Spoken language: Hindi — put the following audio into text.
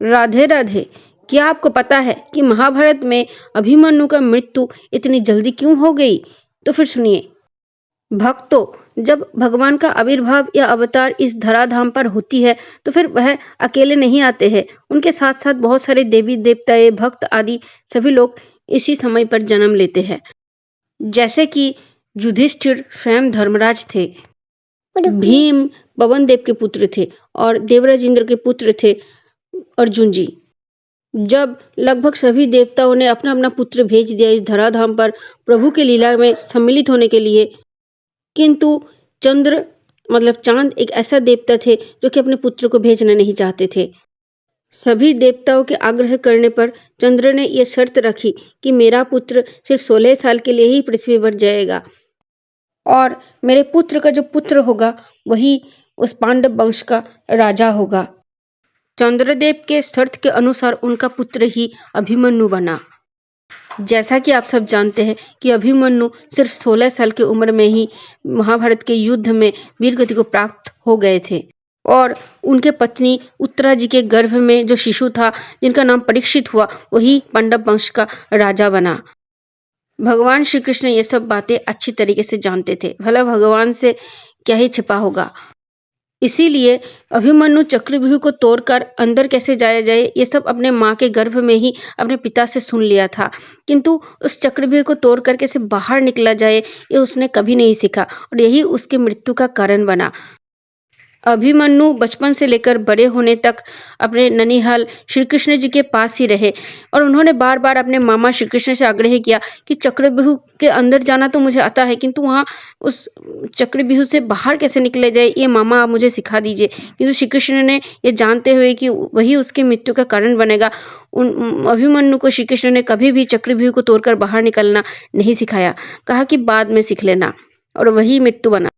राधे राधे। क्या आपको पता है कि महाभारत में अभिमन्यु का मृत्यु इतनी जल्दी क्यों हो गई? तो फिर सुनिए। भक्तों, जब भगवान का आविर्भाव या अवतार इस धराधाम पर होती है तो फिर वह अकेले नहीं आते हैं। उनके साथ साथ बहुत सारे देवी देवताएं, भक्त आदि सभी लोग इसी समय पर जन्म लेते हैं। जैसे कि युधिष्ठिर स्वयं धर्मराज थे, भीम पवन देव के पुत्र थे और देवराज इंद्र के पुत्र थे अर्जुन जी। जब लगभग सभी देवताओं ने अपना अपना पुत्र भेज दिया इस धराधाम पर प्रभु के लीला में सम्मिलित होने के लिए, किंतु चंद्र मतलब चांद एक ऐसा देवता थे जो कि अपने पुत्र को भेजना नहीं चाहते थे। सभी देवताओं के आग्रह करने पर चंद्र ने यह शर्त रखी कि मेरा पुत्र सिर्फ 16 साल के लिए ही पृथ्वी पर जाएगा और मेरे पुत्र का जो पुत्र होगा वही उस पांडव वंश का राजा होगा। चंद्रदेव के शर्त के अनुसार उनका पुत्र ही अभिमन्यु बना। जैसा कि आप सब जानते हैं कि अभिमन्यु सिर्फ 16 साल की उम्र में ही महाभारत के युद्ध में वीरगति को प्राप्त हो गए थे और उनके पत्नी उत्तरा जी के गर्भ में जो शिशु था जिनका नाम परीक्षित हुआ वही पांडव वंश का राजा बना। भगवान श्री कृष्ण ये सब बातें अच्छी तरीके से जानते थे, भला भगवान से क्या ही छिपा होगा। इसीलिए अभिमन्यु चक्रव्यूह को तोड़कर अंदर कैसे जाया जाए ये सब अपने माँ के गर्भ में ही अपने पिता से सुन लिया था, किंतु उस चक्रव्यूह को तोड़कर कैसे बाहर निकला जाए ये उसने कभी नहीं सीखा और यही उसके मृत्यु का कारण बना। अभिमन्यु बचपन से लेकर बड़े होने तक अपने ननिहाल श्री कृष्ण जी के पास ही रहे और उन्होंने बार बार अपने मामा श्री कृष्ण से आग्रह किया कि चक्रव्यूह के अंदर जाना तो मुझे आता है, किंतु वहाँ उस चक्रव्यूह से बाहर कैसे निकले जाए ये मामा आप मुझे सिखा दीजिए। किंतु श्री कृष्ण ने ये जानते हुए कि वही उसके मृत्यु का कारण बनेगा, उन अभिमन्यु को श्री कृष्ण ने कभी भी चक्रव्यूह को तोड़कर बाहर निकलना नहीं सिखाया। कहा कि बाद में सीख लेना और वही मृत्यु बना।